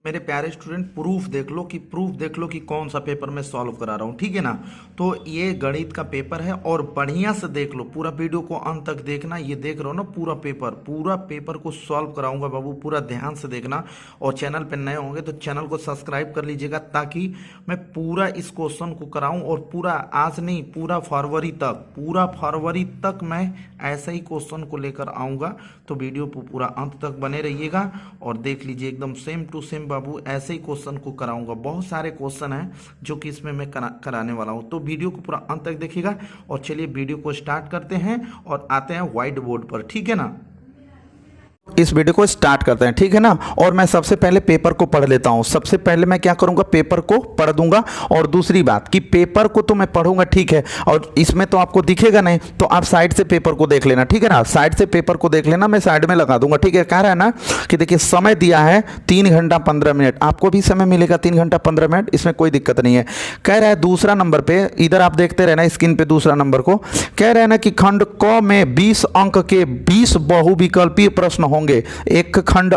मेरे प्यारे student, proof देख लो कि कौन सा पेपर मैं सॉल्व करा रहा हूँ, ठीक है ना। तो ये गणित का पेपर है और बढ़िया से देख लो, पूरा वीडियो को अंत तक देखना। ये देख रहे हो ना, पूरा पेपर को सॉल्व कराऊंगा बाबू, पूरा ध्यान से देखना। और चैनल पे नए होंगे तो चैनल को सब्सक्राइब कर लीजिएगा, ताकि मैं पूरा इस क्वेश्चन को कराऊं और पूरा आज नहीं, पूरा फरवरी तक मैं ऐसे ही क्वेश्चन को लेकर आऊँगा। तो वीडियो को पूरा अंत तक बने रहिएगा और देख लीजिए, एकदम सेम टू सेम बाबू ऐसे ही क्वेश्चन को कराऊंगा। बहुत सारे क्वेश्चन हैं जो कि इसमें मैं कराने वाला हूं, तो वीडियो को पूरा अंत तक देखिएगा। और चलिए वीडियो को स्टार्ट करते हैं और आते हैं व्हाइट बोर्ड पर, ठीक है ना। इस वीडियो को स्टार्ट करते हैं, ठीक है ना। और मैं सबसे पहले पेपर को पढ़ लेता हूं। सबसे पहले मैं क्या करूंगा, पेपर को पढ़ दूंगा। और दूसरी बात कि पेपर को तो मैं पढ़ूंगा, ठीक है, और इसमें तो आपको दिखेगा नहीं, तो आप साइड से पेपर को देख लेना, ठीक है ना। साइड से पेपर को देख लेना, मैं साइड में लगा दूंगा, ठीक है। कह रहा है ना कि देखिए समय दिया है 3 घंटा 15 मिनट, आपको भी समय मिलेगा 3 घंटा 15 मिनट, इसमें कोई दिक्कत नहीं है। कह रहा है दूसरा नंबर पे, इधर आप देखते रहना स्क्रीन पे, दूसरा नंबर को कह रहे हैं ना कि खंड क में 20 अंक के 20 बहुविकल्पीय प्रश्न होंगे। एक खंड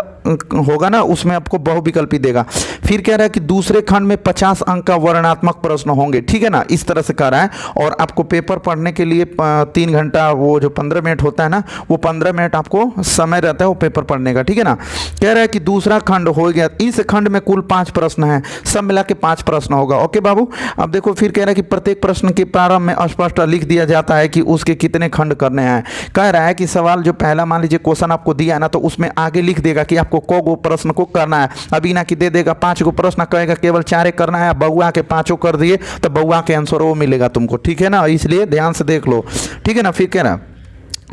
होगा ना, उसमें आपको बहुविकल्पी देगा। फिर कह रहा है कि दूसरे खंड में 50 अंक का वर्णनात्मक प्रश्न होंगे, ठीक है ना। इस तरह से कह रहा है। और आपको पेपर पढ़ने के लिए 3 घंटा, वो जो 15 मिनट होता है ना, वो 15 मिनट आपको समय रहता है वो पेपर पढ़ने का, ठीक है ना। कह रहा है कि दूसरा खंड हो गया, इस खंड में कुल 5 प्रश्न हैं, सब मिला के 5 प्रश्न होगा। ओके बाबू। अब देखो, फिर कह रहा है कि प्रत्येक प्रश्न के प्रारंभ में स्पष्ट लिख दिया जाता है कि उसके कितने खंड करने हैं। कह रहा है कि सवाल जो पहला मान लीजिए क्वेश्चन आपको दिया है ना, तो उसमें आगे लिख देगा कि आपको को प्रश्न को करना है। अभी ना कि दे देगा 5 गो प्रश्न, कहेगा केवल 4 करना है, बउआ के 5 कर दिए तो बउआ के आंसर वो मिलेगा तुमको, ठीक है ना। इसलिए ध्यान से देख लो, ठीक है ना। फिर कह रहा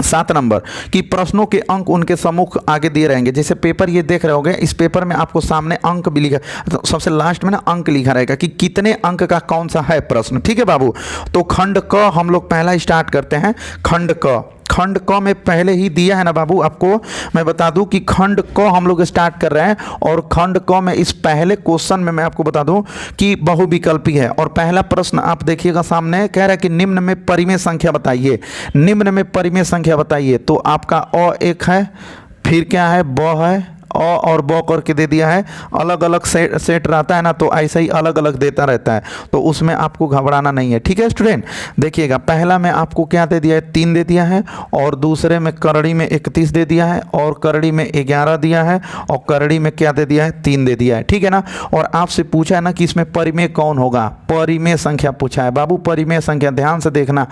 7 नंबर कि प्रश्नों के अंक उनके सम्मुख आगे दिए रहेंगे। जैसे पेपर ये देख रहे होगे, इस पेपर में आपको सामने अंक भी लिखा, तो सबसे लास्ट में ना अंक लिखा रहेगा कि कितने अंक का कौन सा है प्रश्न, ठीक है बाबू। तो खंड क हम लोग पहला स्टार्ट करते हैं। खंड क में पहले ही दिया है ना बाबू, आपको मैं बता दूं कि खंड क हम लोग स्टार्ट कर रहे हैं। और खंड क में इस पहले क्वेश्चन में मैं आपको बता दूं कि बहुविकल्पी है। और पहला प्रश्न आप देखिएगा सामने, कह रहा है कि निम्न में परिमेय संख्या बताइए। निम्न में परिमेय संख्या बताइए, तो आपका अ एक है, फिर क्या है, ब है, अ और ब करके दे दिया है। अलग अलग सेट रहता है ना, तो ऐसा ही अलग अलग देता रहता है, तो उसमें आपको घबराना नहीं है, ठीक है स्टूडेंट। देखिएगा, पहला में आपको क्या दे दिया है, 3 दे दिया है। और दूसरे में करड़ी में 31 दे दिया है, और करड़ी में 11 दिया है, और करड़ी में क्या दे दिया है, 3 दे दिया है, ठीक है ना। और आपसे पूछा है ना कि इसमें परिमेय कौन होगा, परिमेय संख्या पूछा है बाबू। परिमेय संख्या ध्यान से देखना,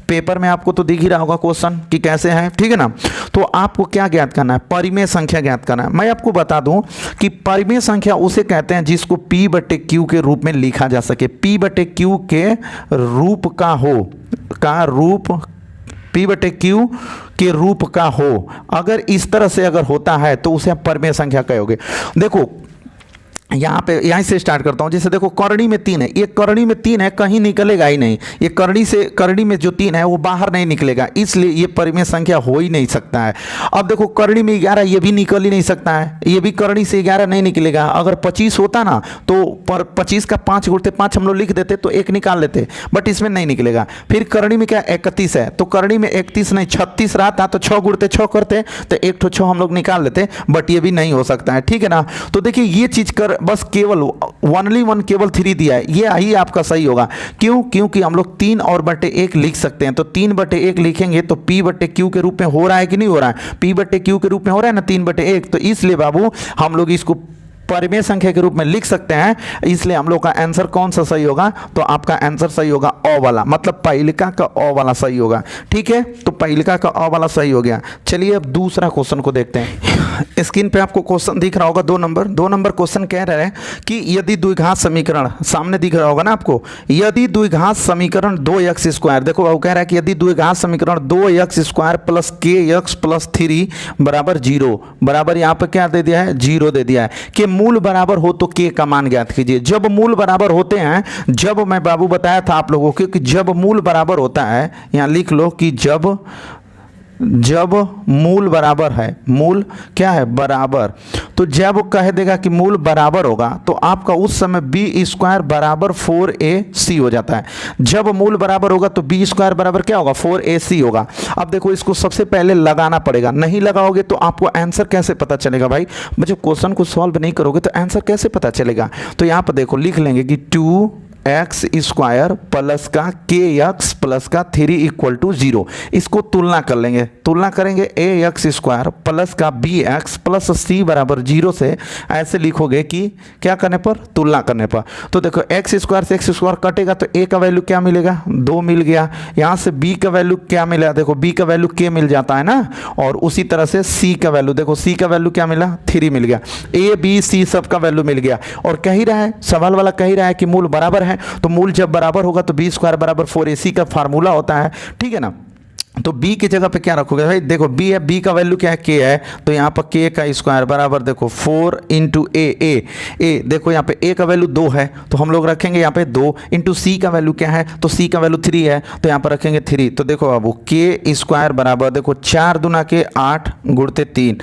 पेपर में आपको तो दिख ही रहा होगा क्वेश्चन कि कैसे है, ठीक है ना। तो आपको क्या ज्ञात करना है, परिमेय संख्या ज्ञात करना है। मैं आपको बता दूं कि परिमेय संख्या उसे कहते हैं जिसको P/Q के रूप में लिखा जा सके। P/Q के रूप का हो, P/Q के रूप का हो। अगर इस तरह से अगर होता है तो उसे आप परिमेय संख्या कहोगे। देखो यहीं से स्टार्ट करता हूं। जैसे देखो, करड़ी में 3 है, ये करड़ी में 3 है, कहीं निकलेगा ही नहीं। ये करड़ी में जो 3 है वो बाहर नहीं निकलेगा, इसलिए ये परिमेय संख्या हो ही नहीं सकता है। अब देखो, करड़ी में 11, ये भी निकल ही नहीं सकता है, ये भी करड़ी से 11 नहीं निकलेगा। अगर 25 होता ना, तो 25 का 5 गुणते 5 हम लोग लिख देते तो 1 निकाल लेते, बट इसमें नहीं निकलेगा। फिर करड़ी में क्या 31 है, तो करड़ी में 31 नहीं 36 रहता तो 6 गुणते 6 करते तो 1 तो 6 हम लोग निकाल लेते, बट ये भी नहीं हो सकता है, ठीक है ना। तो देखिए, ये चीज कर बस केवल ओनली 1 केवल 3 दिया है, ये ही आपका सही होगा। क्यों? क्योंकि हम लोग 3 और बटे 1 लिख सकते हैं, तो 3/1 लिखेंगे तो P/Q के रूप में हो रहा है कि नहीं हो रहा है, P/Q के रूप में हो रहा है ना 3/1। तो इसलिए बाबू हम लोग इसको परिमेय संख्या के रूप में लिख सकते हैं। इसलिए हम लोग का आंसर कौन सा सही होगा, तो आपका आंसर सही होगा अ वाला, मतलब पहिलका का अ वाला सही होगा, ठीक है। तो पहिलका का अ वाला सही हो गया। चलिए अब दूसरा क्वेश्चन को देखते हैं। स्क्रीन पे आपको क्वेश्चन दिख रहा होगा, 2 नंबर क्वेश्चन कह रहा है कि यदि द्विघात समीकरण, सामने दिख रहा होगा ना आपको, यदि द्विघात समीकरण 2x², देखो वो कह रहा है कि यदि द्विघात समीकरण 2x² + kx + 3 = 0 बराबर, यहाँ पे क्या दे दिया है, 0 दे दिया है। कि मूल बराबर हो तो k का मान ज्ञात कीजिए। जब मूल बराबर होते हैं, जब मैं बाबू बताया था आप लोगों को कि जब मूल बराबर होता है, यहां लिख लो कि जब जब मूल बराबर है, मूल क्या है बराबर, तो जब कह देगा कि मूल बराबर होगा तो आपका उस समय बी स्क्वायर बराबर 4ac हो जाता है। जब मूल बराबर होगा तो बी स्क्वायर बराबर क्या होगा 4ac होगा। अब देखो इसको सबसे पहले लगाना पड़ेगा, नहीं लगाओगे तो आपको आंसर कैसे पता चलेगा भाई, जब क्वेश्चन को सॉल्व नहीं करोगे तो आंसर कैसे पता चलेगा। तो यहाँ पर देखो लिख लेंगे कि 2x स्क्वायर प्लस का kx प्लस का 3 इक्वल टू 0। इसको तुलना कर लेंगे, तुलना करेंगे ax स्क्वायर प्लस का bx प्लस c बराबर 0 से ऐसे लिखोगे कि क्या करने पर, तुलना करने पर। तो देखो x स्क्वायर से x स्क्वायर कटेगा तो a का वैल्यू क्या मिलेगा 2 मिल गया, यहाँ से b का वैल्यू क्या मिला, देखो b का वैल्यू k मिल जाता है ना, और उसी तरह से c का वैल्यू, देखो c का वैल्यू क्या मिला 3 मिल गया, a b c सब का वैल्यू मिल गया। और कह ही रहा है, सवाल वाला कह ही रहा है कि मूल बराबर है, तो मूल जब बराबर होगा तो बी स्क्वायर बराबर 4ac का फार्मूला होता है, ठीक है ना। तो b की जगह पे क्या रखोगे भाई, देखो b है, b का वैल्यू क्या है k है, तो यहाँ पर k का स्क्वायर बराबर देखो 4 इंटू ए, देखो यहाँ पे a का वैल्यू 2 है तो हम लोग रखेंगे यहाँ पे 2 इंटू c का वैल्यू क्या है, तो c का वैल्यू 3 है तो यहाँ पर रखेंगे 3। तो देखो बाबू k स्क्वायर बराबर देखो 4 दूना के 8 गुणते 3,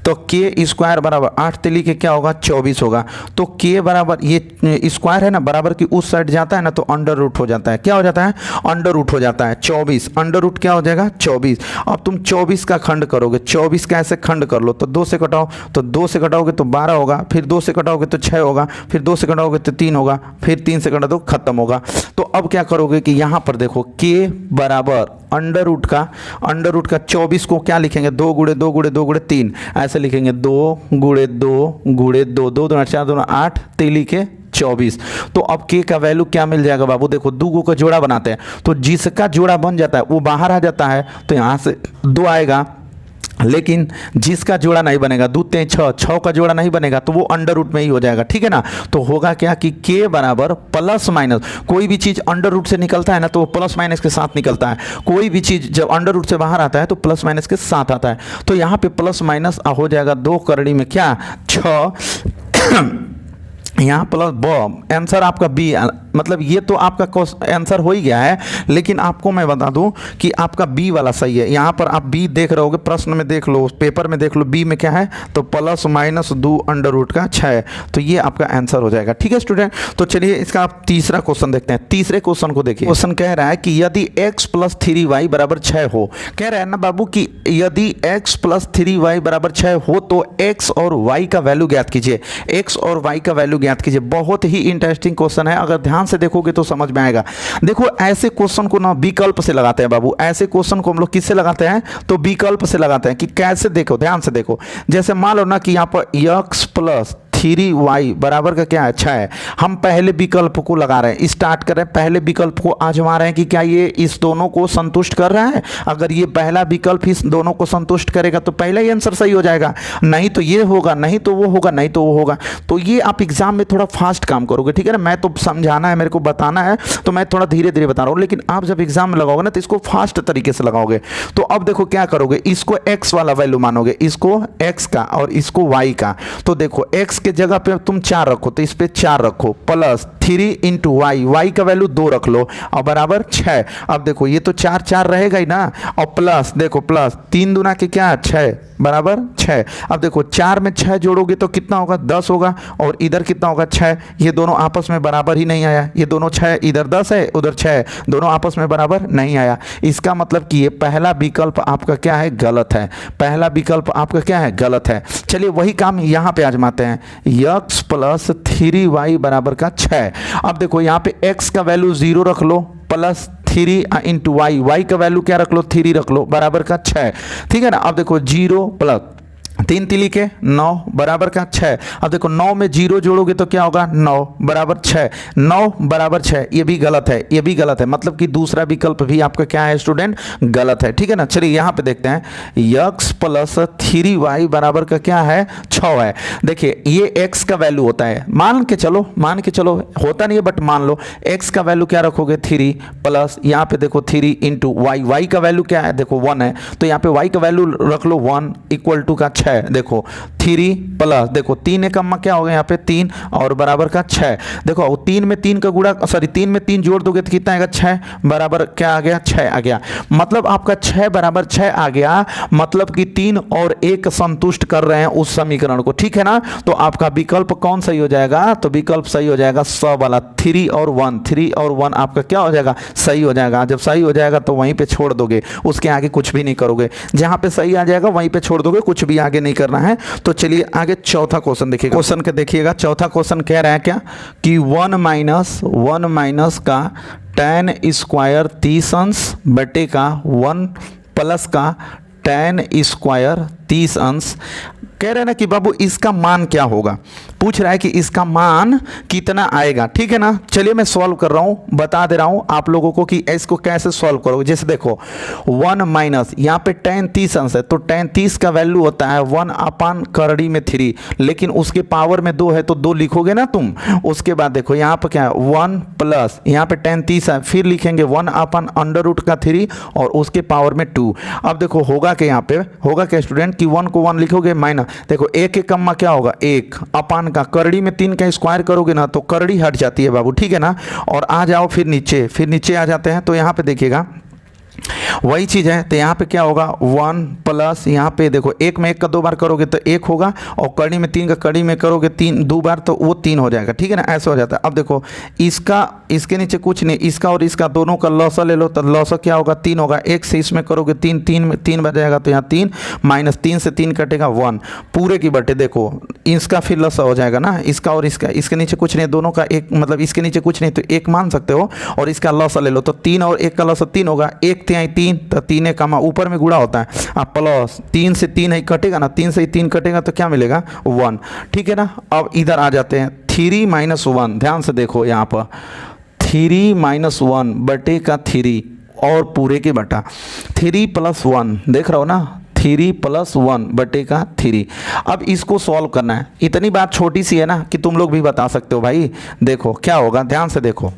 तो k स्क्वायर बराबर 8 तिली के क्या होगा 24 होगा। तो k बराबर ये स्क्वायर है ना, बराबर की उस साइड जाता है ना तो अंडर रूट हो जाता है, क्या हो जाता है अंडर रूट हो जाता है 24, अंडर रूट क्या हो जाएगा 24। अब तुम 24 का खंड करोगे, 24 का ऐसे खंड कर लो, तो 2 से कटाओ, तो 2 से कटाओगे तो 12 होगा, फिर 2 से कटाओगे तो 6 होगा, फिर 2 से कटाओगे तो 3 होगा, फिर 3 से कटा दो खत्म होगा। तो अब क्या करोगे कि यहाँ पर देखो k बराबर अंडर रूट का 24 को क्या लिखेंगे 2 गुणे 2 गुणे 2 गुणे 3 ऐसे लिखेंगे, 2 गुणे 2 गुणे 2, 2 दूना 4 दूना 8 तिली के 24। तो अब k का वैल्यू क्या मिल जाएगा बाबू, देखो दो का जोड़ा बनाते हैं तो जिसका जोड़ा बन जाता है वो बाहर आ जाता है, तो यहाँ से 2 आएगा, लेकिन जिसका जोड़ा नहीं बनेगा, 2 3 6 का जोड़ा नहीं बनेगा तो वो अंडर रूट में ही हो जाएगा, ठीक है ना। तो होगा क्या कि k बराबर प्लस माइनस, कोई भी चीज़ अंडर रूट से निकलता है ना तो वो प्लस माइनस के साथ निकलता है, कोई भी चीज़ जब अंडर रूट से बाहर आता है तो प्लस माइनस के साथ आता है। तो यहाँ पे प्लस माइनस हो जाएगा 2 करड़ी में क्या 6 यहाँ प्लस ब, आंसर आपका बी, मतलब ये तो आपका आंसर हो ही गया है, लेकिन आपको मैं बता दूं कि आपका बी वाला सही है। यहाँ पर आप बी देख रहे होगे, प्रश्न में देख लो, पेपर में देख लो, बी में क्या है तो प्लस माइनस 2 अंडर रूट का 6, तो ये आपका आंसर हो जाएगा, ठीक है स्टूडेंट। तो चलिए इसका आप तीसरा क्वेश्चन देखते हैं। तीसरे क्वेश्चन को देखिए, क्वेश्चन कह रहा है कि यदि x प्लस 3y बराबर 6 हो, कह रहा है ना बाबू कि यदि x प्लस 3y बराबर 6 हो तो x और y का वैल्यू ज्ञात कीजिए, x और y का वैल्यू ज्ञात कीजिए। बहुत ही इंटरेस्टिंग क्वेश्चन है, अगर ध्यान से देखोगे तो समझ में आएगा। देखो ऐसे क्वेश्चन को ना विकल्प से लगाते हैं बाबू, ऐसे क्वेश्चन को हम लोग किससे लगाते हैं तो विकल्प से लगाते हैं। कि कैसे, देखो ध्यान से देखो, जैसे मान लो ना कि यहाँ पर x प्लस 3y बराबर का क्या है 6, हम पहले विकल्प को लगा रहे हैं, स्टार्ट कर रहे हैं, पहले विकल्प को आजमा रहे हैं कि क्या ये इस दोनों को संतुष्ट कर रहा है। अगर ये पहला विकल्प इस दोनों को संतुष्ट करेगा तो पहला ही आंसर सही हो जाएगा, नहीं तो ये होगा, नहीं तो वो होगा, नहीं तो वो होगा। तो ये आप एग्जाम में थोड़ा फास्ट काम करोगे, ठीक है ना। मैं तो समझाना है, मेरे को बताना है, तो मैं थोड़ा धीरे धीरे बता रहा हूँ, लेकिन आप जब एग्जाम में लगाओगे ना तो इसको फास्ट तरीके से लगाओगे। तो अब देखो क्या करोगे, इसको x वाला वैल्यू मानोगे, इसको x का और इसको y का। तो देखो x के जगह पे तुम 4 रखो तो इस पे 4 रखो, प्लस 3 इंटू वाई, वाई का वैल्यू 2 रख लो और बराबर 6। अब देखो ये तो 4 4 रहेगा ही ना, और प्लस देखो प्लस 3 दूना के क्या 6 बराबर 6। अब देखो 4 में 6 जोड़ोगे तो कितना होगा 10 होगा, और इधर कितना होगा 6। ये दोनों आपस में बराबर ही नहीं आया, ये दोनों 6, इधर 10 है उधर 6, दोनों आपस में बराबर नहीं आया। इसका मतलब कि ये पहला विकल्प आपका क्या है गलत है, पहला विकल्प आपका क्या है गलत है। चलिए वही काम यहाँ पे आजमाते हैं, x प्लस 3y बराबर का 6। अब देखो यहाँ पे x का वैल्यू 0 रख लो, प्लस 3 इंटू वाई, वाई का वैल्यू क्या रख लो 3 रख लो, बराबर का 6, ठीक है ना। अब देखो 0 प्लस 3 तिली के 9 बराबर का 6। अब देखो 9 में 0 जोड़ोगे तो क्या होगा 9 बराबर 6, 9 बराबर 6, ये भी गलत है, ये भी गलत है, मतलब कि दूसरा विकल्प भी आपका क्या है स्टूडेंट गलत है, ठीक है ना। चलिए यहाँ पे देखते हैं x प्लस 3y बराबर का क्या है 6 है। देखिए ये x का वैल्यू होता है, मान के चलो होता नहीं है बट मान लो x का वैल्यू क्या रखोगे 3, प्लस यहाँ पे देखो 3 इंटू वाई, वाई का वैल्यू क्या है देखो 1 है, तो यहाँ पे y का वैल्यू रख लो 1 इक्वल टू का 6 6, देखो 3 प्लस, देखो 3 एकम क्या हो गया यहाँ पे 3 और बराबर का 6। देखो 3 में 3 का गुणा, सॉरी 3 में 3 जोड़ दोगे तो कितना आएगा 6 बराबर क्या आ गया 6 आ गया। मतलब आपका 6 बराबर 6 आ गया, मतलब कि 3 और 1 संतुष्ट कर रहे हैं उस समीकरण को, ठीक है ना। तो आपका विकल्प कौन सही हो जाएगा, तो विकल्प सही हो जाएगा 100 वाला, 3 और 1 आपका क्या हो जाएगा सही हो जाएगा। जब सही हो जाएगा तो वहीं पे छोड़ दोगे, उसके आगे कुछ भी नहीं करोगे, जहां पे सही आ जाएगा वहीं पे छोड़ दोगे, कुछ भी आगे नहीं करना है। तो चलिए आगे चौथा क्वेश्चन देखिएगा। क्वेश्चन के देखिएगा, चौथा क्वेश्चन कह रहा है क्या कि 1 माइनस का tan स्क्वायर 30 अंश बटे का 1 प्लस का tan स्क्वायर 30 अंश। कह रहे हैं ना कि बाबू इसका मान क्या होगा, पूछ रहा है कि इसका मान कितना आएगा, ठीक है ना। चलिए मैं सॉल्व कर रहा हूँ, बता दे रहा हूँ आप लोगों को कि इसको कैसे सॉल्व करोगे। जैसे देखो 1 माइनस यहाँ पे tan 30 अंश है, तो tan 30 का वैल्यू होता है 1 अपान करड़ी में 3, लेकिन उसके पावर में 2 है तो 2 लिखोगे ना तुम। उसके बाद देखो यहाँ पर क्या है 1 प्लस, यहाँ पे tan 30 है, फिर लिखेंगे 1 अपान अंडर रूट का 3 और उसके पावर में 2। अब देखो होगा क्या, यहाँ पे होगा क्या स्टूडेंट कि 1 को 1 लिखोगे माइनस, देखो 1 एकम क्या होगा 1 अपान का करड़ी में 3 का स्क्वायर करोगे ना तो करड़ी हट जाती है बाबू, ठीक है ना। और आ जाओ फिर नीचे आ जाते हैं, तो यहाँ पे देखिएगा वही चीज़ है। तो यहाँ पे क्या होगा 1 प्लस, यहाँ पे देखो 1 में 1 का 2 बार करोगे तो 1 होगा, और कड़ी में 3 का कड़ी में करोगे 3 2 बार तो वो 3 हो जाएगा, ठीक है ना, ऐसा हो जाता है। अब देखो इसका इसके नीचे कुछ नहीं, इसका और इसका दोनों का लॉसा ले लो, तो लॉसा क्या होगा 3 होगा, 1 से इसमें करोगे 3 बच जाएगा, तो यहाँ 3 माइनस 3 से 3 कटेगा 1 पूरे की बटे। देखो इसका फिर लॉसा हो जाएगा ना, इसका और इसका, इसके नीचे कुछ नहीं, दोनों का एक, मतलब इसके नीचे कुछ नहीं तो 1 मान सकते हो, और इसका लॉसा ले लो तो 3 और 1 का लॉसा 3 होगा, 1 3 तो 3 कमा ऊपर में गुणा होता है, अब प्लस 3 से 3 ही कटेगा ना, 3 से 3 कटेगा तो क्या मिलेगा 1, ठीक है ना। अब इधर आ जाते हैं 3 माइनस 1, ध्यान से देखो यहाँ पर 3 माइनस 1 बटे का 3 और पूरे के बटा 3 प्लस 1, देख रहे हो ना 3 प्लस 1 बटे का 3। अब इसको सॉल्व करना है, इतनी बात छोटी सी है ना कि तुम लोग भी बता सकते हो भाई। देखो क्या होगा, ध्यान से देखो,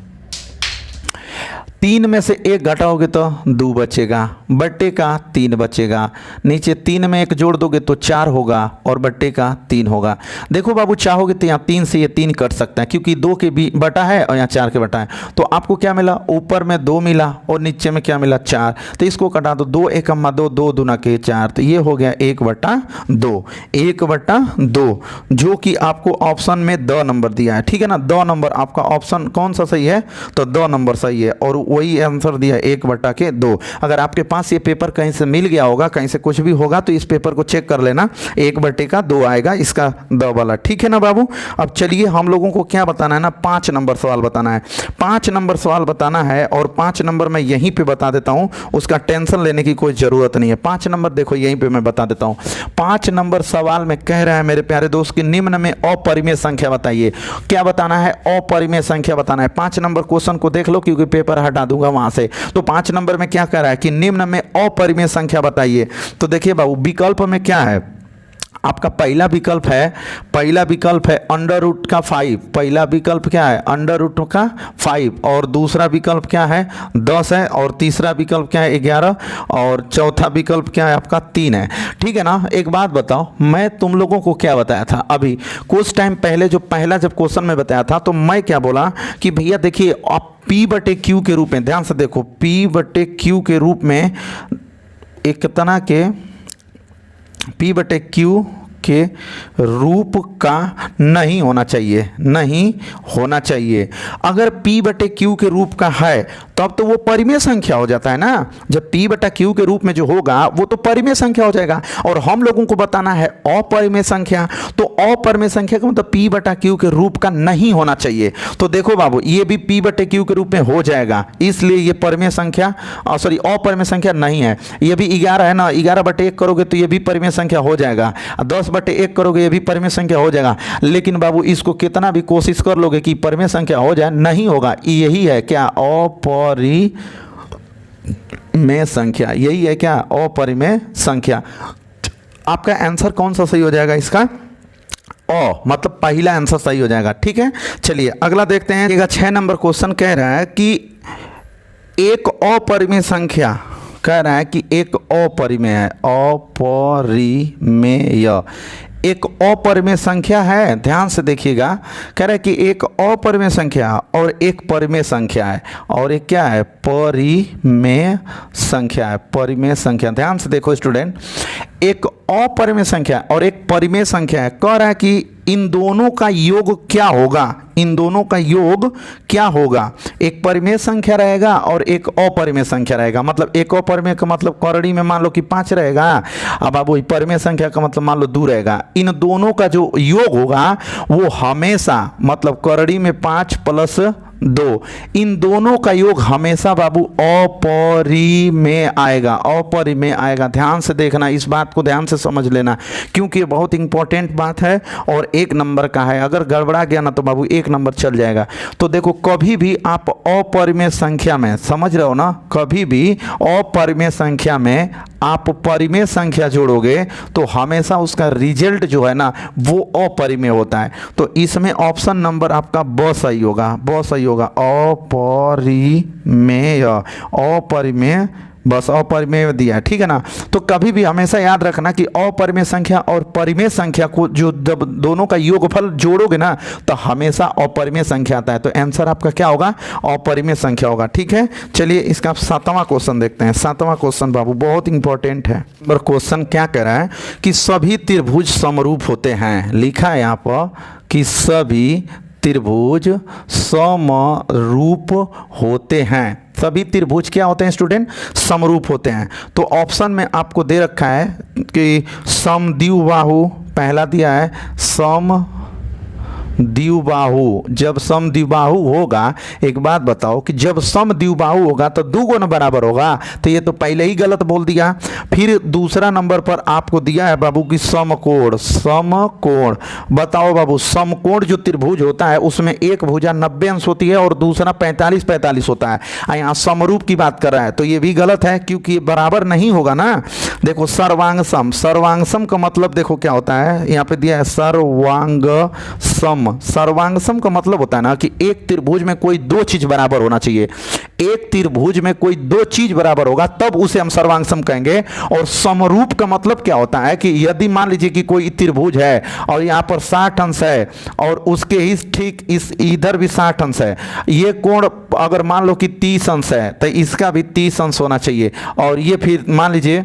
3 में से 1 घटाओगे तो 2 बचेगा, बट्टे का 3 बचेगा, नीचे 3 में 1 जोड़ दोगे तो 4 होगा और बट्टे का 3 होगा। देखो बाबू चाहोगे तो यहाँ 3 से ये 3 कट सकता है, क्योंकि 2 के भी बटा है और यहाँ 4 के बटा है, तो आपको क्या मिला ऊपर में 2 मिला और नीचे में क्या मिला 4, तो इसको कटा दो, 2 एकम्मा 2, 2 दूना के 4, तो ये हो गया 1/2, 1/2, जो कि आपको ऑप्शन में 2 नंबर दिया है, ठीक है ना। 2 नंबर आपका ऑप्शन कौन सा सही है, तो 2 नंबर सही है, और वही आंसर दिया 1/2। अगर आपके पास ये पेपर कहीं से मिल गया होगा, कहीं से कुछ भी होगा तो इस पेपर को चेक कर लेना, 1/2 आएगा इसका द वाला, ठीक है ना बाबू। अब चलिए हम लोगों को क्या बताना है ना, 5 नंबर सवाल बताना है, 5 नंबर सवाल बताना है, और 5 नंबर मैं यहीं पे बता देता हूं, उसका टेंशन लेने की कोई ज़रूरत नहीं है। 5 नंबर देखो यहीं पे मैं बता देता हूं। 5 नंबर सवाल में कह रहा है मेरे प्यारे दोस्त कि निम्न में अपरिमेय संख्या बताइए। क्या बताना है, अपरिमेय संख्या बताना है। 5 नंबर क्वेश्चन को देख लो क्योंकि पेपर हटा दूंगा वहां से। तो 5 नंबर में क्या कह रहा है कि निम्न में अपरिमेय संख्या बताइए। तो देखिए बाबू विकल्प में क्या है, आपका पहला विकल्प है अंडर रूट का 5, पहला विकल्प क्या है अंडर रूट का 5, और दूसरा विकल्प क्या है 10 है, और तीसरा विकल्प क्या है 11, और चौथा विकल्प क्या है आपका 3 है, ठीक है ना। एक बात बताओ, मैं तुम लोगों को क्या बताया था अभी कुछ टाइम पहले, जब क्वेश्चन में बताया था, तो मैं क्या बोला कि भैया देखिए आप P/Q के रूप में, ध्यान से देखो P/Q के रूप में एक तना के P/Q के रूप का नहीं होना चाहिए। अगर P/Q के रूप का है तब तो वो परिमेय संख्या हो जाता है ना। जब P/Q के रूप में जो होगा वो तो परिमेय संख्या हो जाएगा, और हम लोगों को बताना है अपरिमेय संख्या, तो अपरिमेय संख्या का मतलब P/Q के रूप का नहीं होना चाहिए। तो देखो बाबू ये भी P/Q के रूप में हो जाएगा, इसलिए ये परिमेय संख्या अपरिमेय संख्या नहीं है। ये भी 11 है ना, 11/1 करोगे तो ये भी परिमेय संख्या हो जाएगा, 10/1 करोगे ये भी परिमेय संख्या हो जाएगा। लेकिन बाबू इसको कितना भी कोशिश कर लोगे कि परिमेय संख्या हो जाए, नहीं होगा। यही है क्या अपरिमेय संख्या, यही है क्या अपरिमेय संख्या। आपका आंसर कौन सा सही हो जाएगा इसका, मतलब पहला आंसर सही हो जाएगा, ठीक है। चलिए अगला देखते हैं। 6 नंबर क्वेश्चन कह रहा है कि एक अपरिमेय संख्या कह रहा है कि एक अपरिमेय है, अपरिमेय, एक अपरिमेय संख्या है। ध्यान से देखिएगा, कह रहा है कि एक अपरिमेय संख्या और एक परिमेय संख्या है, और एक क्या है, परिमेय संख्या है, परिमेय संख्या। ध्यान से देखो स्टूडेंट, एक अपरिमेय संख्या और एक परिमेय संख्या है। कह रहा है कि इन दोनों का योग क्या होगा, इन दोनों का योग क्या होगा। एक परिमेय संख्या रहेगा और एक अपरिमेय संख्या रहेगा। मतलब एक अपरिमेय का मतलब करड़ी में मान लो कि 5 रहेगा, अब आप वही परिमेय संख्या का मतलब मान लो 2 रहेगा। इन दोनों का जो योग होगा वो हमेशा, मतलब करड़ी में 5 प्लस 2, इन दोनों का योग हमेशा बाबू अपरिमेय आएगा, अपरिमेय आएगा। ध्यान से देखना, इस बात को ध्यान से समझ लेना, क्योंकि ये बहुत इंपॉर्टेंट बात है और 1 नंबर का है। अगर गड़बड़ा गया ना तो बाबू 1 नंबर चल जाएगा। तो देखो, कभी भी आप अपरिमेय संख्या में, समझ रहे हो ना, कभी भी अपरिमेय संख्या में आप परिमेय संख्या जोड़ोगे तो हमेशा उसका रिजल्ट जो है ना वो अपरिमेय होता है। तो इसमें ऑप्शन नंबर आपका ब सही होगा, ब सही होगा, अपरिमेय, अपरिमेय, बस अपरिमेय दिया है, ठीक है ना। तो कभी भी हमेशा याद रखना कि अपरिमेय संख्या और परिमेय संख्या को जो जब दोनों का योगफल जोड़ोगे ना तो हमेशा अपरिमेय संख्या आता है। तो आंसर आपका क्या होगा, अपरिमेय संख्या होगा, ठीक है। चलिए इसका 7वां क्वेश्चन देखते हैं। 7वां क्वेश्चन बाबू बहुत इंपॉर्टेंट है। नंबर क्वेश्चन क्या कह रहा है कि सभी त्रिभुज समरूप होते हैं। लिखा है यहाँ पर कि सभी त्रिभुज समरूप होते हैं। सभी त्रिभुज क्या होते हैं स्टूडेंट, समरूप होते हैं। तो ऑप्शन में आपको दे रखा है कि समद्विबाहु, पहला दिया है समद्विबाहु। जब समद्विबाहु होगा, एक बात बताओ कि जब समद्विबाहु होगा तो 2 गुना बराबर होगा, तो ये तो पहले ही गलत बोल दिया। फिर दूसरा नंबर पर आपको दिया है बाबू कि समकोण, समकोण। बताओ बाबू, समकोण जो त्रिभुज होता है उसमें एक भुजा 90 अंश होती है और दूसरा 45 होता है। यहाँ समरूप की बात कर रहा है, तो ये भी गलत है क्योंकि ये बराबर नहीं होगा ना। देखो सर्वांगसम, सर्वांगसम का मतलब देखो क्या होता है, यहाँ पे दिया है सर्वांगसम। सर्वांगसम का मतलब होता है ना कि एक त्रिभुज में कोई 2 चीज बराबर होना चाहिए। एक त्रिभुज में कोई 2 चीज बराबर होगा तब उसे हम सर्वांगसम कहेंगे। और समरूप का मतलब क्या होता है कि यदि मान लीजिए कि कोई त्रिभुज है और यहाँ पर 60 अंश है और उसके ही ठीक इस इधर भी 60 अंश है, ये कोण अगर मान लो कि 30 अंश है तो इसका भी 30 अंश होना चाहिए, और ये फिर मान लीजिए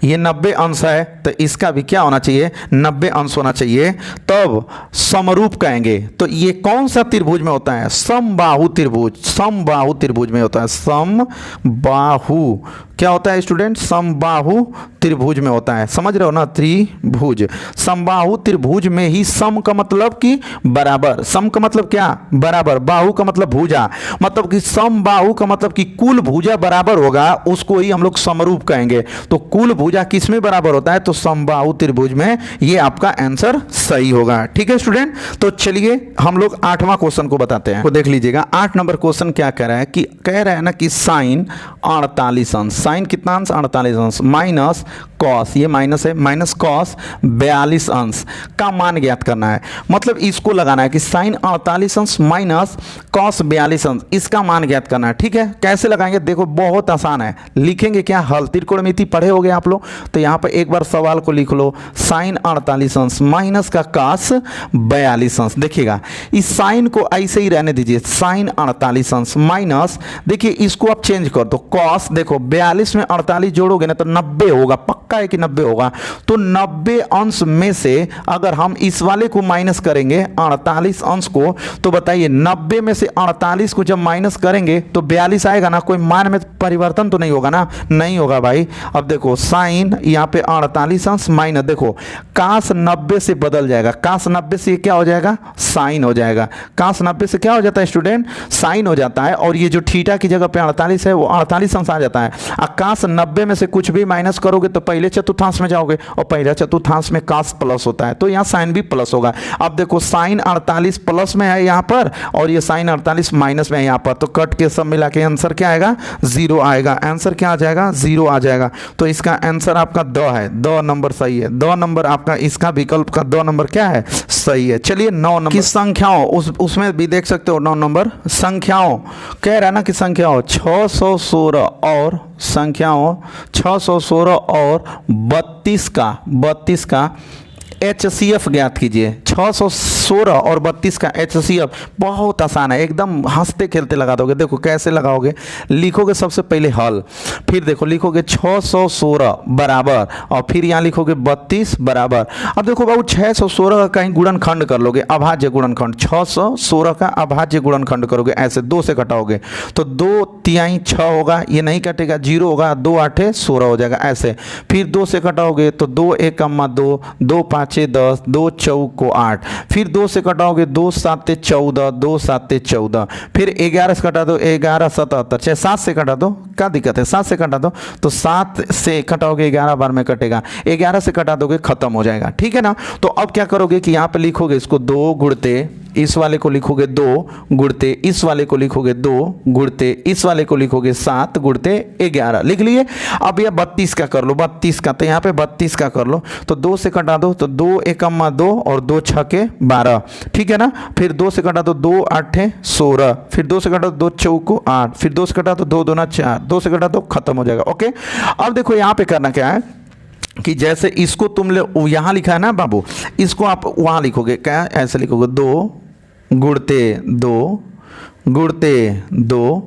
ये 90 अंश है तो इसका भी क्या होना चाहिए, 90 अंश होना चाहिए, तब समरूप कहेंगे। तो ये कौन सा त्रिभुज में होता है, समबाहु त्रिभुज, समबाहु त्रिभुज में होता है। समबाहु क्या होता है स्टूडेंट, समबाहु त्रिभुज में होता है। समझ रहे हो ना, त्रिभुज, समबाहु त्रिभुज में ही सम का मतलब कि बराबर, सम का मतलब क्या, बराबर, बाहु का मतलब भुजा, मतलब कि समबाहु का मतलब कि कुल भुजा बराबर होगा, उसको ही हम लोग समरूप कहेंगे। तो कुल भुजा किस में बराबर होता है, तो समबाहु त्रिभुज में। ये आपका आंसर सही होगा, ठीक है स्टूडेंट। तो चलिए हम लोग 8वां क्वेश्चन को बताते हैं। तो देख लीजिएगा 8 नंबर क्वेश्चन क्या कह रहा है कि कह रहा है ना कि साइन 48 अंश, साइन कितना अंश, 48 अंश, माइनस कॉस, ये माइनस है, माइनस कॉस 42 अंश का मान ज्ञात करना है। मतलब इसको लगाना है कि साइन 48 अंश माइनस कॉस 42 अंश, इसका मान ज्ञात करना है, ठीक है। कैसे लगाएंगे, देखो बहुत आसान है। लिखेंगे क्या, हल, त्रिकोणमिति पढ़े होगे आप लोग, तो यहाँ पर एक बार सवाल को लिख लो, साइन 48 अंश माइनस का कॉस 42 अंश। देखिएगा इस साइन को ऐसे ही रहने दीजिए, साइन 48 अंश माइनस, देखिए इसको आप चेंज कर दो, कॉस, देखो 42 में 48 जोड़ोगे ना तो 90 होगा, पक्का है कि 90 होगा। तो 90 अंश में से अगर हम इस वाले को माइनस करेंगे 48 अंश को, तो बताइए 90 में से 48 को जब माइनस करेंगे तो 42 आएगा ना, कोई मान में परिवर्तन तो नहीं होगा ना, नहीं होगा भाई। अब देखो साइन यहाँ पे 48 अंश माइनस, देखो काश 90 से बदल जाएगा, काश 90 से क्या हो जाएगा, साइन हो जाएगा। काश 90 से क्या हो जाता है स्टूडेंट, साइन हो जाता है, और ये जो थीटा की जगह पे 48 है वो 48 अंश आ जाता है। काश 90 में से कुछ भी माइनस करोगे तो पहले चतुर्थांश में जाओगे, और पहले चतुर्थांश में काश प्लस होता है, तो यहाँ साइन भी प्लस होगा। अब देखो साइन 48 प्लस में है यहाँ पर, और ये साइन 48 माइनस में है यहाँ पर, तो कट के सब मिला के आंसर क्या आएगा, 0 आएगा। आंसर क्या आ जाएगा, 0 आ जाएगा। तो इसका आंसर आपका द है, द नंबर सही है, द नंबर आपका, इसका विकल्प का द नंबर क्या है, सही है। चलिए 9 नंबर की संख्याओं, उसमें भी देख सकते हो 9 नंबर संख्याओं, कह रहा है ना कि संख्याओं 616 और संख्याओं 616 और 32 का HCF ज्ञात कीजिए। 616 और 32 का HCF बहुत आसान है, एकदम हंसते खेलते लगा दोगे। देखो कैसे लगाओगे, लिखोगे सबसे पहले हल, फिर देखो लिखोगे 616 बराबर और फिर यहाँ लिखोगे 32 बराबर। अब देखो बाबू 616 का कहीं गुणनखंड कर लोगे, अभाज्य गुणनखंड, 616 का अभाज्य गुणनखंड करोगे, ऐसे 2 से घटाओगे तो 2 तिहाई 6 होगा, ये नहीं कटेगा, 0 होगा, 2 8 16 हो जाएगा ऐसे। फिर 2 से घटाओगे तो 2 1 2, 2 5 10, 2 चौको 8, फिर 2 से कटाओगे 2 7 14, 2 7 14, फिर 11 से कटा दो 11 77, चाहे 7 से कटा दो, क्या दिक्कत है, 7 से कटा दो तो 7 से कटाओगे 11 बार में कटेगा, 11 से कटा दोगे खत्म हो जाएगा, ठीक है ना। तो अब क्या करोगे कि यहाँ पे लिखोगे इसको 2 गुणते इस वाले को लिखोगे 2 गुणते इस वाले को लिखोगे 2 गुणते इस वाले को लिखोगे 7 गुणते 11, लिख लिए। अब यह 32 का कर लो, 32 का, तो यहाँ पे 32 का कर लो तो 2 से कटा दो तो 2 1 2 और 2 6 12, ठीक है ना। फिर 2 से कटा दो 2 8 16, फिर 2 से कटा दो 2 चौको 8, फिर 2 से कटा दो 2 2 4, 2 से कटा दो खत्म हो जाएगा। ओके, अब देखो यहाँ पे करना क्या है कि जैसे इसको तुम यहाँ लिखा है ना बाबू, इसको आप वहाँ लिखोगे, क्या ऐसे लिखोगे 2 गुणते 2 गुणते 2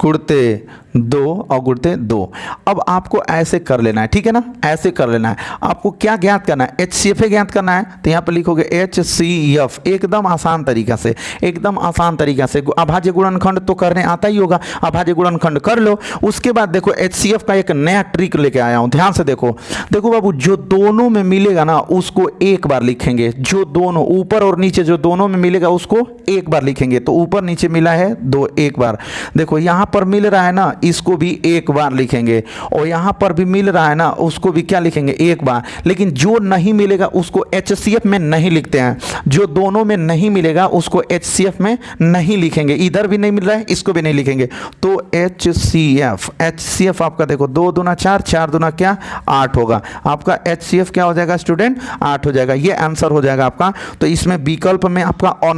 गुणते 2 और गुणते 2। अब आपको ऐसे कर लेना है, ठीक है ना, ऐसे कर लेना है। आपको क्या ज्ञात करना है, HCF ज्ञात करना है, तो यहाँ पे लिखोगे HCF, एकदम आसान तरीका से, एकदम आसान तरीका से। अभाज्य गुणनखंड तो करने आता ही होगा, अभाज्य गुणनखंड कर लो। उसके बाद देखो HCF का एक नया ट्रिक लेके आया हूँ, ध्यान से देखो। देखो बाबू जो दोनों में मिलेगा ना उसको एक बार लिखेंगे, जो दोनों ऊपर और नीचे जो दोनों में मिलेगा उसको एक बार लिखेंगे। तो ऊपर नीचे मिला है 2, एक बार। देखो यहाँ पर मिल रहा है ना, इसको भी एक बार लिखेंगे, और यहाँ पर भी मिल रहा है ना उसको भी क्या लिखेंगे, एक बार। लेकिन जो नहीं मिलेगा उसको HCF में नहीं लिखते हैं, जो दोनों में नहीं मिलेगा उसको HCF में नहीं लिखेंगे। इधर भी नहीं मिल रहा है, इसको भी नहीं लिखेंगे, तो HCF आपका देखो 2 दूना 4, 4 दूना क्या 8 होगा। आपका HCF क्या हो जाएगा स्टूडेंट, 8 हो जाएगा। ये आंसर हो जाएगा आपका। तो इसमें विकल्प में आपका अ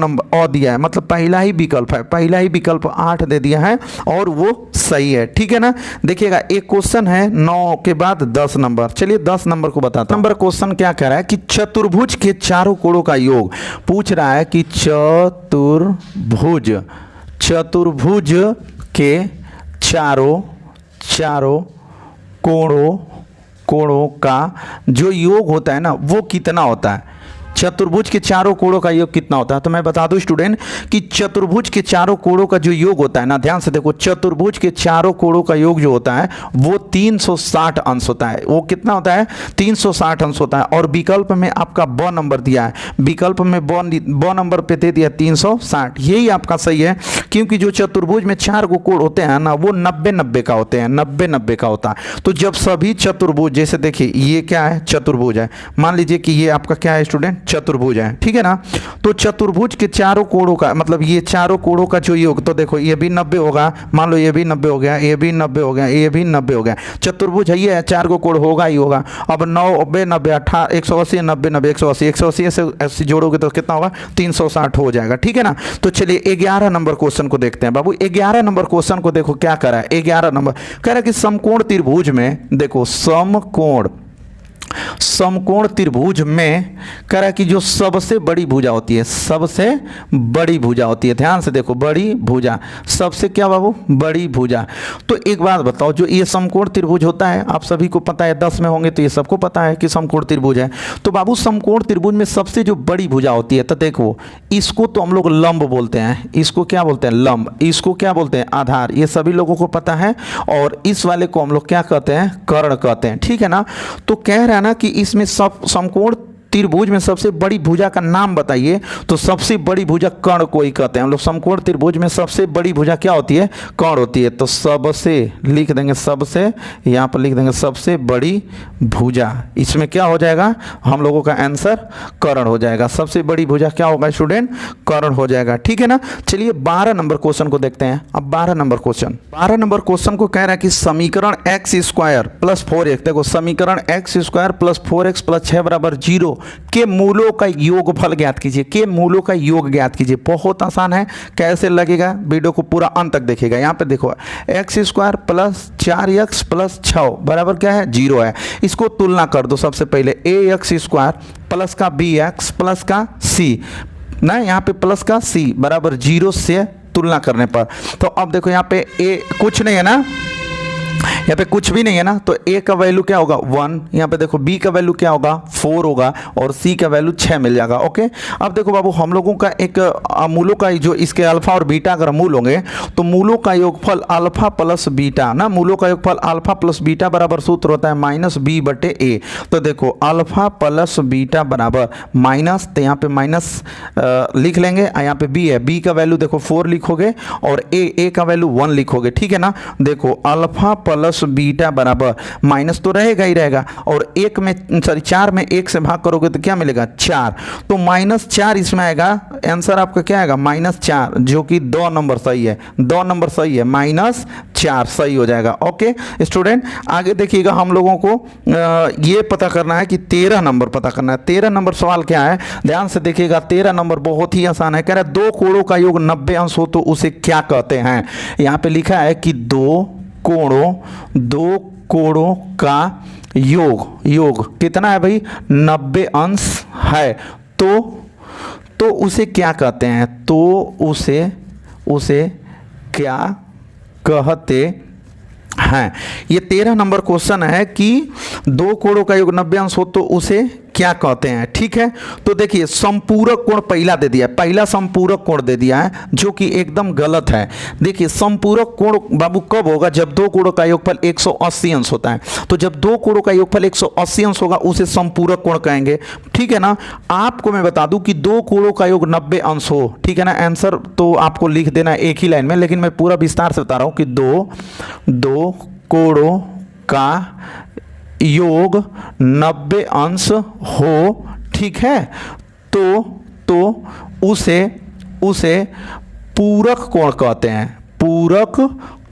दिया है, मतलब पहला ही विकल्प है, पहला ही विकल्प 8 दे दिया है और वो सही है, ठीक है ना। देखिएगा एक क्वेश्चन है 9 के बाद 10 नंबर, चलिए 10 नंबर को बताता हूं। नंबर क्वेश्चन क्या कह रहा है कि चतुर्भुज के चारों कोणों का योग पूछ रहा है कि चतुर्भुज के चारों कोणों का जो योग होता है ना वो कितना होता है। चतुर्भुज के चारों कोणों का योग कितना होता है, तो मैं बता दूं स्टूडेंट कि चतुर्भुज के चारों कोणों का जो योग होता है ना, ध्यान से देखो, चतुर्भुज के चारों कोणों का योग जो होता है वो 360 अंश होता है। वो कितना होता है, 360 अंश होता है। और विकल्प में आपका ब नंबर दिया है, विकल्प में ब नंबर पे दे दिया 360, यही आपका सही है। क्योंकि जो चतुर्भुज में 4 को कोण होते हैं ना वो 90-90 का होते हैं, 90-90 का होता है। तो जब सभी चतुर्भुज, जैसे देखिए ये क्या है, चतुर्भुज है, मान लीजिए कि ये आपका क्या है स्टूडेंट, चतुर्भुज है, ठीक है ना। तो चतुर्भुज के चारों कोणों का मतलब ये चारों कोणों का जो योग, तो देखो ये भी 90 होगा, मान लो ये भी 90 हो गया, ये भी 90 हो गया, ये भी 90 हो गया। चतुर्भुज है ये, 4 को कोण होगा ही होगा। अब 90 90 18 180 90 90 180 180 से 80 जोड़ोगे तो कितना होगा, 360 हो जाएगा, ठीक है ना। तो चलिए 11 नंबर क्वेश्चन को देखते हैं बाबू। 11 नंबर क्वेश्चन को देखो क्या करा है। 11 नंबर कह रहा है कि समकोण त्रिभुज में, देखो समकोण त्रिभुज में कह रहा है कि जो सबसे बड़ी भुजा होती है, सबसे बड़ी भुजा होती है, ध्यान से देखो, बड़ी भुजा, सबसे क्या बाबू, बड़ी भुजा। तो एक बात बताओ, जो ये समकोण त्रिभुज होता है आप सभी को पता है, 10 में होंगे तो ये सबको पता है कि समकोण त्रिभुज है। तो बाबू समकोण त्रिभुज में सबसे जो बड़ी भुजा होती है, तो देखो इसको तो हम लोग लंब बोलते हैं, इसको क्या बोलते हैं, लंब, इसको क्या बोलते हैं, आधार, ये सभी लोगों को पता है। और इस वाले को हम लोग क्या कहते हैं, कर्ण कहते हैं, ठीक है ना। तो कह रहा है ना कि इसमें सब समकोण त्रिभुज में सबसे बड़ी भुजा का नाम बताइए, तो सबसे बड़ी भुजा कर्ण को ही कहते हैं हम लोग। समकोण त्रिभुज में सबसे बड़ी भुजा क्या होती है, कर्ण होती है। तो सबसे लिख देंगे, सबसे, यहाँ पर लिख देंगे सबसे बड़ी भुजा, इसमें क्या हो जाएगा, हम लोगों का आंसर कर्ण हो जाएगा। सबसे बड़ी भुजा क्या होगा स्टूडेंट, कर्ण हो जाएगा, ठीक है ना। चलिए 12 नंबर क्वेश्चन को देखते हैं। अब 12 नंबर क्वेश्चन को कह रहा है कि समीकरण x² + 4x, देखो समीकरण x² + 4x + 6 = 0 के मूलों का योगफल ज्ञात कीजिए, के मूलों का योग ज्ञात कीजिए। बहुत आसान है, कैसे लगेगा वीडियो को पूरा अंत तक देखिएगा। यहाँ पे देखो x square plus 4x plus 6 बराबर क्या है 0 है। इसको तुलना कर दो। सबसे पहले ए एक्स स्क्वायर प्लस का बी एक्स प्लस का सी ना, यहाँ पे प्लस का सी बराबर 0 से तुलना करने पर। तो अब देखो यहाँ पे ए कुछ नहीं है ना, यहाँ पे कुछ भी नहीं है ना, तो a का वैल्यू क्या होगा 1, यहाँ पे देखो b का वैल्यू क्या होगा 4 होगा और c का वैल्यू 6 मिल जाएगा। ओके, अब देखो बाबू हम लोगों का एक मूलों का जो इसके अल्फा और बीटा अगर मूल होंगे तो मूलों का योगफल अल्फा प्लस बीटा ना, मूलों का योगफल अल्फा प्लस बीटा बराबर सूत्र होता है माइनस बी बटे ए। तो देखो अल्फा प्लस बीटा बराबर माइनस, तो यहाँ पे माइनस लिख लेंगे, यहाँ पे b है, b का वैल्यू देखो 4 लिखोगे और a का वैल्यू 1 लिखोगे। ठीक है ना, देखो अल्फा प्लस बीटा बराबर माइनस तो रहेगा ही रहेगा और 4 में 1 से भाग करोगे तो क्या मिलेगा 4, तो -4 इसमें आएगा। आंसर आपका क्या आएगा -4, जो कि 2 नंबर सही है, 2 नंबर सही है, -4 सही हो जाएगा। ओके स्टूडेंट, आगे देखिएगा हम लोगों को ये पता करना है कि 13 नंबर पता करना है। 13 नंबर सवाल क्या है, ध्यान से देखिएगा। 13 नंबर बहुत ही आसान है, कह रहा है 2 कोणों का योग 90 अंश हो तो उसे क्या कहते हैं। यहाँ पे लिखा है कि 2 कोणों का योग कितना है भाई 90 अंश है, तो उसे क्या कहते हैं, तो उसे क्या कहते हैं। ये 13 नंबर क्वेश्चन है कि 2 कोणों का योग 90 अंश हो तो उसे क्या कहते हैं। ठीक है, तो देखिए संपूरक कोण पहला दे दिया है, पहला संपूरक कोण दे दिया है जो कि एकदम गलत है। देखिए संपूरक कोण बाबू कब होगा, जब 2 कोणों का योगफल 180 अंश होता है। तो जब 2 कोणों का योगफल 180 अंश होगा उसे संपूरक कोण कहेंगे। ठीक है ना, आपको मैं बता दूं कि 2 कोणों का योग 90 अंश हो, ठीक है ना, आंसर तो आपको लिख देना है एक ही लाइन में, लेकिन मैं पूरा विस्तार से बता रहा हूं कि 2 कोणों का योग 90 अंश हो, ठीक है, तो उसे पूरक कोण कहते हैं, पूरक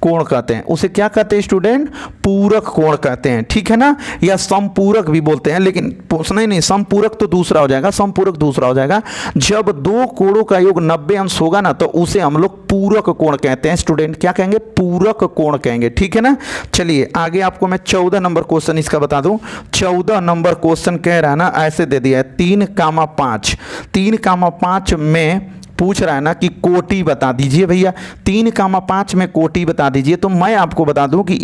कोण कहते हैं। उसे क्या कहते हैं स्टूडेंट, पूरक कोण कहते हैं। ठीक है ना, या समपूरक भी बोलते हैं, लेकिन नहीं समपूरक तो दूसरा हो जाएगा, समपूरक दूसरा हो जाएगा। जब 2 कोणों का योग 90 अंश होगा ना तो उसे हम लोग पूरक कोण कहते हैं स्टूडेंट, क्या कहेंगे पूरक कोण कहेंगे। ठीक है ना, चलिए आगे आपको मैं 14 नंबर क्वेश्चन इसका बता दूं। 14 नंबर क्वेश्चन कह रहा है ना, ऐसे दे दिया है 3,5 में पूछ रहा है ना कि कोटि बता दीजिए भैया, 3,5 में कोटि बता दीजिए। तो मैं आपको बता दूं कि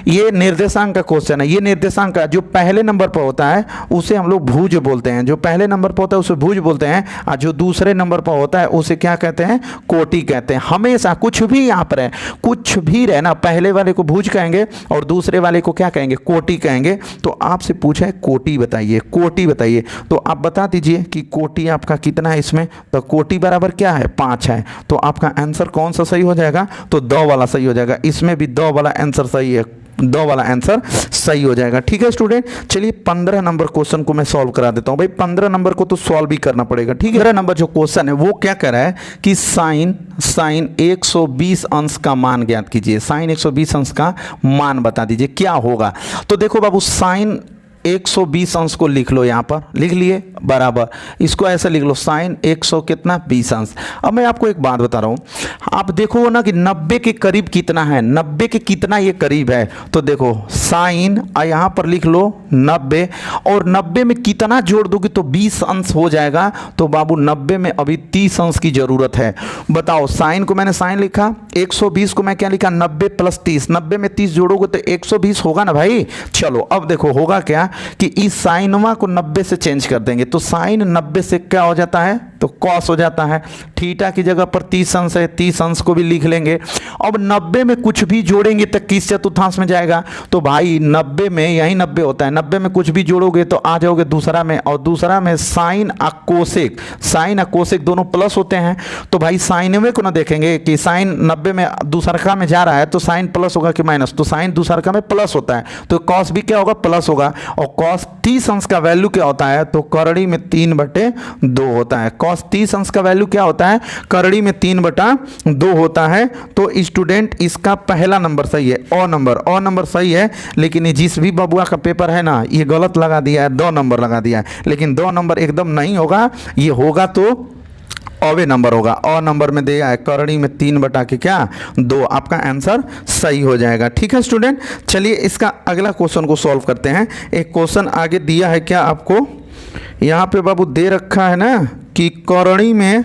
ये निर्देशांक का क्वेश्चन है, ये निर्देशांक का जो पहले नंबर पर होता है उसे हम लोग भुज बोलते हैं, जो पहले नंबर पर होता है उसे भुज बोलते हैं, और जो दूसरे नंबर पर होता है उसे क्या कहते हैं कोटि कहते हैं। हमेशा कुछ भी यहाँ पर है, कुछ भी रहे ना, पहले वाले को भुज कहेंगे और दूसरे वाले को क्या कहेंगे कोटि कहेंगे। तो आपसे पूछा है कोटि बताइए, कोटि बताइए, तो आप बता दीजिए कि कोटि आपका कितना है इसमें, तो कोटि बराबर क्या है 5 है। तो आपका आंसर कौन सा सही हो जाएगा, तो 2 वाला सही हो जाएगा। इसमें भी 2 वाला आंसर सही है, 2 वाला आंसर सही हो जाएगा। ठीक है स्टूडेंट, चलिए 15 नंबर क्वेश्चन को मैं सॉल्व करा देता हूं। भाई 15 नंबर को तो सॉल्व भी करना पड़ेगा। ठीक है, 15 नंबर जो क्वेश्चन है वो क्या कर रहा है कि साइन 120 अंश का मान ज्ञात कीजिए, साइन 120 अंश का मान बता दीजिए क्या होगा। तो देखो बाबू साइन 120 अंश को लिख लो, यहाँ पर लिख लिए बराबर, इसको ऐसे लिख लो साइन 120 अंश। अब मैं आपको एक बात बता रहा हूँ, आप देखो ना कि 90 के करीब कितना है, 90 के कितना ये करीब है। तो देखो साइन यहाँ पर लिख लो 90 और 90 में कितना जोड़ दोगे तो 20 अंश हो जाएगा। तो बाबू 90 में अभी 30 अंश की जरूरत है। बताओ साइन को मैंने साइन लिखा, 120 को मैं क्या लिखा 90 + 30, 90 में 30 जोड़ोगे तो 120 होगा ना भाई। चलो अब देखो होगा क्या कि इस साइनवा को 90 से चेंज कर देंगे, तो साइन 90 से क्या हो जाता है तो कॉस हो जाता है। थीटा की जगह पर 30 अंश है, 30 अंश को भी लिख लेंगे। अब 90 में कुछ भी जोड़ेंगे तो किस चतुर्थांश में जाएगा, तो भाई 90 में यही 90 होता है, 90 में कुछ भी जोड़ोगे तो आ जाओगे दूसरा में, और दूसरा में साइन और कोसेक दोनों प्लस होते हैं। तो भाई साइनवे को ना देखेंगे कि साइन 90 में दूसरका में जा रहा है तो साइन प्लस होगा कि माइनस, तो साइन दूसरका में प्लस होता है, तो कॉस भी क्या होगा प्लस होगा। और कॉस 30 अंश का वैल्यू क्या होता है, तो करड़ी में 3/2 होता है। cos 30 अंश का वैल्यू क्या होता है, करड़ी में 3/2 होता है। तो स्टूडेंट इसका पहला नंबर सही है, ओ नंबर सही है, लेकिन ये जिस भी बबुआ का पेपर है ना, ये गलत लगा दिया है, 2 नंबर लगा दिया है। लेकिन 2 नंबर एकदम नहीं होगा, ये होगा तो अवे नंबर होगा। अ नंबर में दिया है करणी में 3/2, आपका आंसर सही हो जाएगा। ठीक है स्टूडेंट, चलिए इसका अगला क्वेश्चन को सॉल्व करते हैं। एक क्वेश्चन आगे दिया है क्या आपको, यहाँ पे बाबू दे रखा है ना कि करणी में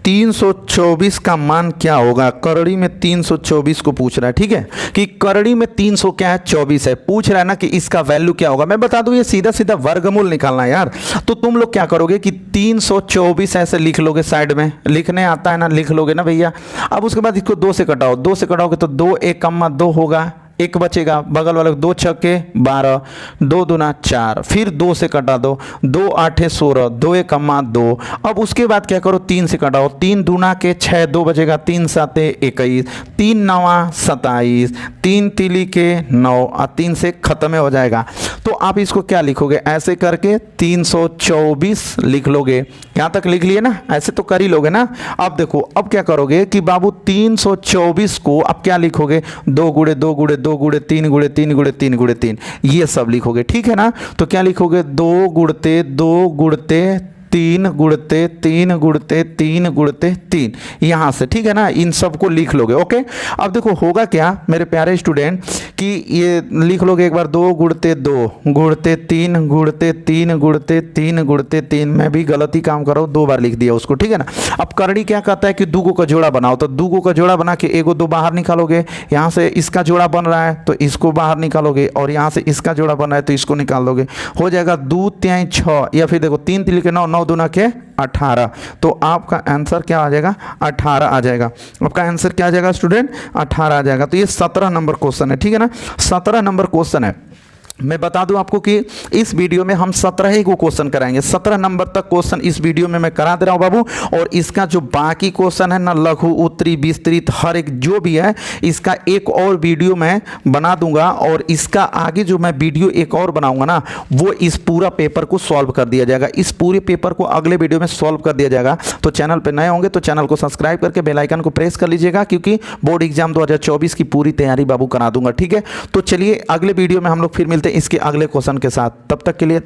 324 का मान क्या होगा। करड़ी में 324 को पूछ रहा है, ठीक है, कि करड़ी में 300 क्या है, 24 है। पूछ रहा है ना कि इसका वैल्यू क्या होगा। मैं बता दूं ये सीधा सीधा वर्गमूल निकालना है यार। तो तुम लोग क्या करोगे कि 324 ऐसे लिख लोगे, साइड में लिखने आता है ना, लिख लोगे ना भैया। अब उसके बाद इसको 2 से कटाओ, 2 से कटाओगे तो 2 1 2 होगा, 1 बचेगा, बगल वाले 2 छक्के 12, 2 दूना 4, फिर 2 से कटा दो, 2 8 16, 2 1 2। अब उसके बाद क्या करो, 3 से कटाओ, 3 दूना के 6, 2 बचेगा, 3 7 21, 3 9 27, 3 तिली के 9 और 3 से खत्म हो जाएगा। तो आप इसको क्या लिखोगे, ऐसे करके 324 लिख लोगे। यहाँ तक लिख लिए ना, ऐसे तो कर ही लोगे ना। अब देखो, अब क्या करोगे कि बाबू 324 को अब क्या लिखोगे, 2 गुणे 2 गुणे 2 गुणे 3 गुणे 3 गुणे 3 गुणे 3, ये सब लिखोगे। ठीक है ना, तो क्या लिखोगे, 2 गुणते 2 गुणते 3 गुणते 3 गुणते 3 गुणते 3, यहाँ से। ठीक है ना, इन सब को लिख लोगे। ओके, अब देखो होगा क्या मेरे प्यारे स्टूडेंट कि ये लिख लोगे एक बार, 2 गुणते 2 गुणते 3 गुणते 3 गुणते 3 गुणते 3। मैं भी गलती काम कर रहा हूँ, 2 बार लिख दिया उसको। ठीक है ना, अब करड़ी क्या कहता है कि दूगो का जोड़ा बनाओ, तो दूगो का जोड़ा बना के 1 2 बाहर निकालोगे। यहाँ से इसका जोड़ा बन रहा है तो इसको बाहर निकालोगे, और यहाँ से इसका जोड़ा बन रहा है तो इसको निकाल दोगे। हो जाएगा 2 3 6, या फिर देखो 3 3 के 9, 9 दूना के 18। तो आपका आंसर क्या आ जाएगा, 18 आ जाएगा। आपका आंसर क्या आ जाएगा स्टूडेंट, 18 आ जाएगा। तो ये 17 नंबर क्वेश्चन है। ठीक है ना, 17 नंबर क्वेश्चन है। मैं बता दूं आपको कि इस वीडियो में हम 17 ही को क्वेश्चन कराएंगे। 17 नंबर तक क्वेश्चन इस वीडियो में मैं करा दे रहा हूं बाबू। और इसका जो बाकी क्वेश्चन है ना, लघु उत्तरी विस्तृत हर एक जो भी है, इसका एक और वीडियो मैं बना दूंगा। और इसका आगे जो मैं वीडियो एक और बनाऊंगा ना, वो इस पूरा पेपर को सॉल्व कर दिया जाएगा। इस पूरे पेपर को अगले वीडियो में सॉल्व कर दिया जाएगा। तो चैनल पर नए होंगे तो चैनल को सब्सक्राइब करके बेल आइकन को प्रेस कर लीजिएगा, क्योंकि बोर्ड एग्जाम 2024 की पूरी तैयारी बाबू करा दूंगा। ठीक है, तो चलिए अगले वीडियो में हम लोग फिर मिलते हैं इसके अगले क्वेश्चन के साथ। तब तक के लिए